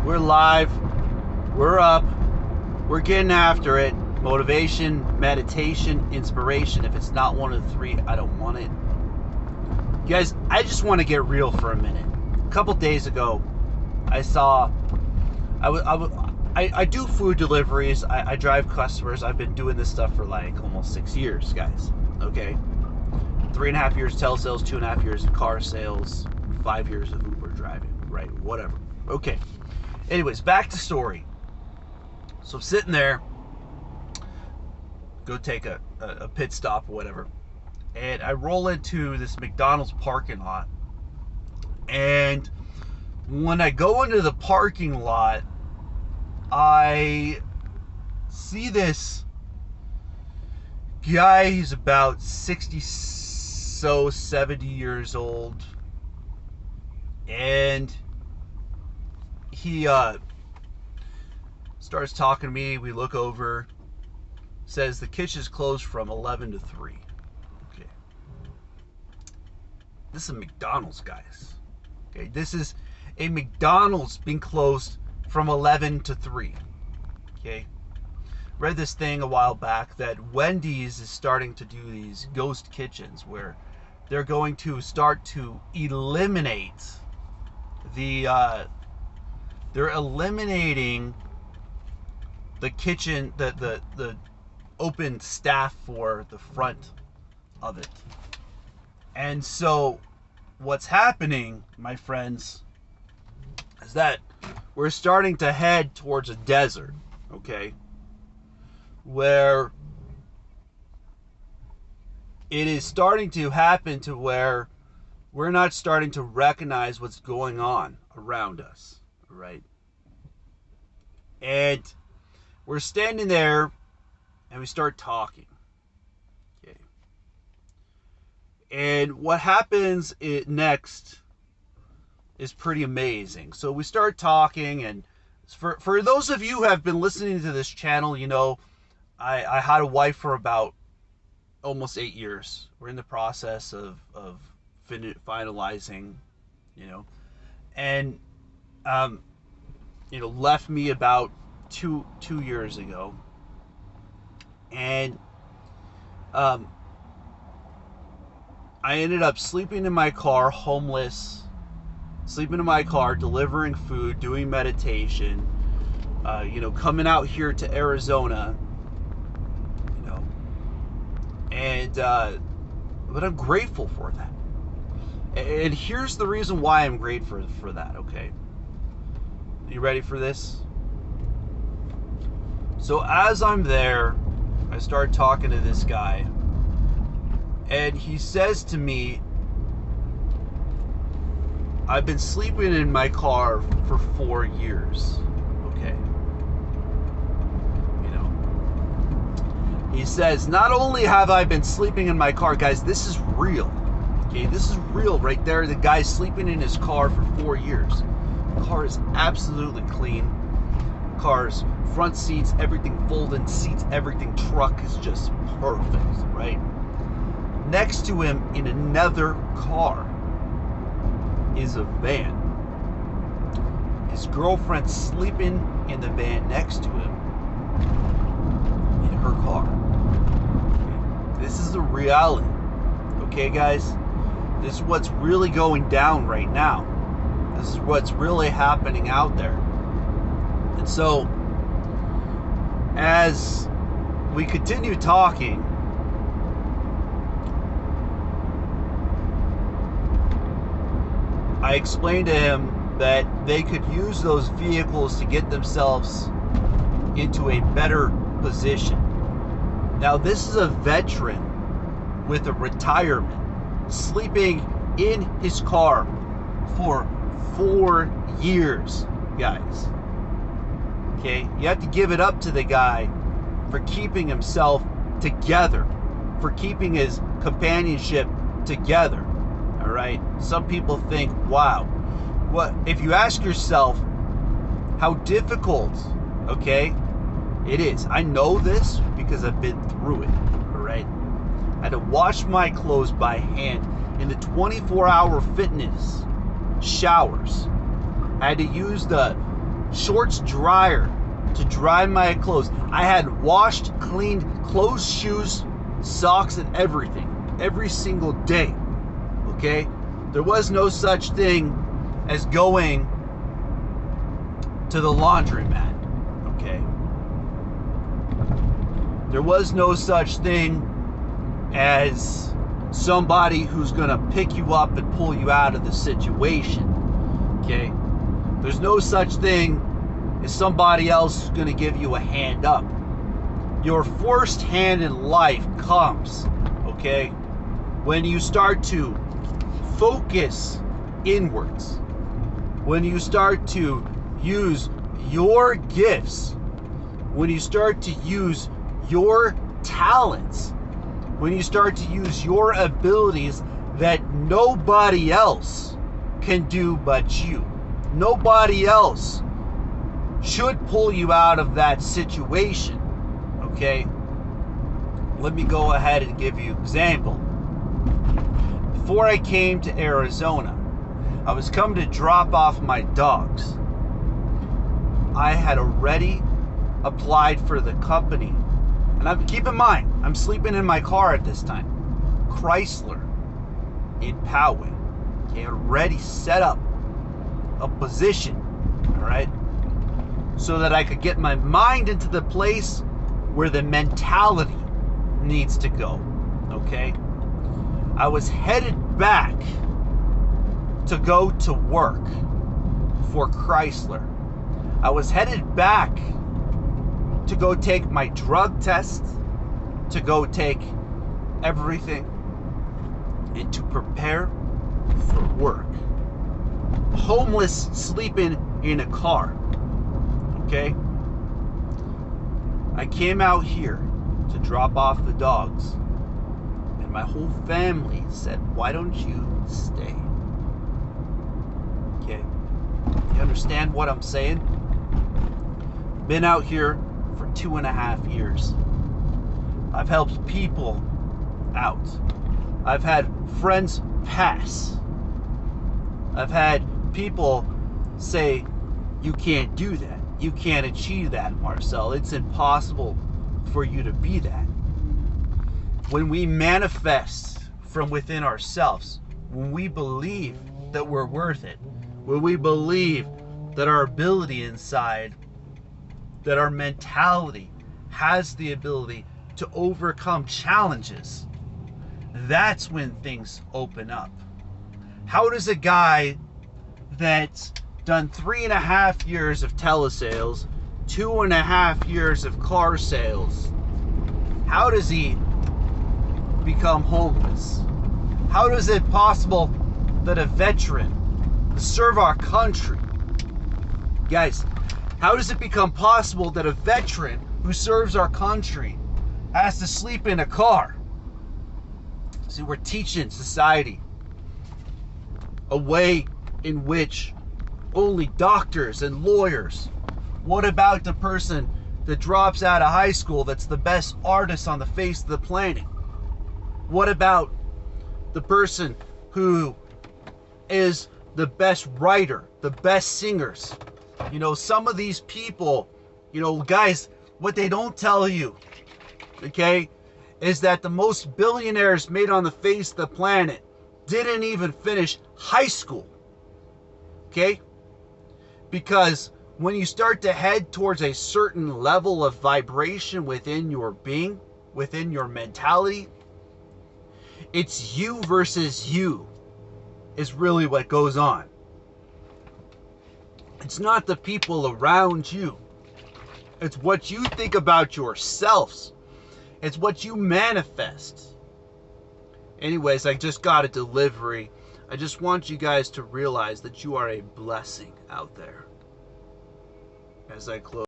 We're live. We're up. We're getting after it. Motivation, meditation, inspiration. If it's not one of the three, I don't want it. You guys, I just want to get real for a minute. A couple days ago, I saw... I do food deliveries. I drive customers. I've been doing this stuff for like almost 6 years, guys. Okay? 3.5 years telesales, 2.5 years in car sales, 5 years of Uber driving, right? Whatever. Okay. Anyways, back to story. So I'm sitting there, go take a pit stop or whatever, and I roll into this McDonald's parking lot. And when I go into the parking lot, I see this guy. He's about 70 years old, and he starts talking to me. We look over, says the kitchen's closed from 11 to 3. Okay, this is a McDonald's, guys. Okay, this is a McDonald's being closed from 11 to 3. Okay, read this thing a while back that Wendy's is starting to do these ghost kitchens where they're going to start to eliminate they're eliminating the kitchen, the open staff for the front of it. And so what's happening, my friends, is that we're starting to head towards a desert, okay, where it is starting to happen to where we're not starting to recognize what's going on around us, right? And we're standing there and we start talking, okay? And what happens next is pretty amazing. So we start talking, and for those of you who have been listening to this channel, you know, I had a wife for about almost 8 years. We're in the process of finalizing, you know, and you know, left me about two years ago, and I ended up sleeping in my car, homeless, sleeping in my car, delivering food, doing meditation, you know, coming out here to Arizona, you know, and but I'm grateful for that. And here's the reason why I'm grateful for that, okay? You ready for this? So as I'm there, I start talking to this guy, and he says to me, I've been sleeping in my car for 4 years, okay? You know, he says, not only have I been sleeping in my car, guys, this is real, okay? This is real right there. The guy's sleeping in his car for 4 years. The car is absolutely clean. Car's front seats, everything folding seats, everything, truck is just perfect, right? Next to him in another car is a van. His girlfriend's sleeping in the van next to him in her car. Okay. This is the reality. Okay, guys? This is what's really going down right now. This is what's really happening out there. And so, as we continue talking, I explained to him that they could use those vehicles to get themselves into a better position. Now, this is a veteran with a retirement, sleeping in his car for 4 years, guys. Okay, you have to give it up to the guy for keeping himself together, for keeping his companionship together. All right, some people think, wow, what if you ask yourself how difficult, okay, it is. I know this because I've been through it. All right, I had to wash my clothes by hand in the 24-hour fitness showers. I had to use the shorts dryer to dry my clothes. I had washed, cleaned clothes, shoes, socks, and everything every single day. Okay? There was no such thing as going to the laundromat. Okay? There was no such thing as somebody who's going to pick you up and pull you out of the situation. Okay? There's no such thing as somebody else who's going to give you a hand up. Your first hand in life comes, okay, when you start to focus inwards, when you start to use your gifts, when you start to use your talents, when you start to use your abilities that nobody else can do but you. Nobody else should pull you out of that situation. Okay? Let me go ahead and give you an example. Before I came to Arizona, I was coming to drop off my dogs. I had already applied for the company. And keep in mind, I'm sleeping in my car at this time. Chrysler in Poway. Okay, already set up a position, all right, so that I could get my mind into the place where the mentality needs to go. Okay, I was headed back to go to work for Chrysler. I was headed back to go take my drug test, to go take everything, and to prepare for work. Homeless, sleeping in a car. Okay? I came out here to drop off the dogs, and my whole family said, "Why don't you stay?" Okay? You understand what I'm saying? Been out here for 2.5 years. I've helped people out. I've had friends pass. I've had people say, "You can't do that. You can't achieve that, Marcel. It's impossible for you to be that." When we manifest from within ourselves, when we believe that we're worth it, when we believe that our ability inside, that our mentality has the ability to overcome challenges, that's when things open up. How does a guy that's done 3.5 years of telesales, 2.5 years of car sales, how does he become homeless? How is it possible that a veteran serve our country? Guys, how does it become possible that a veteran who serves our country has to sleep in a car? See, we're teaching society a way in which only doctors and lawyers. What about the person that drops out of high school that's the best artist on the face of the planet? What about the person who is the best writer, the best singers? You know, some of these people, you know, guys, what they don't tell you, okay, is that the most billionaires made on the face of the planet didn't even finish high school. Okay? Because when you start to head towards a certain level of vibration within your being, within your mentality, it's you versus you is really what goes on. It's not the people around you. It's what you think about yourselves. It's what you manifest. Anyways, I just got a delivery. I just want you guys to realize that you are a blessing out there. As I close.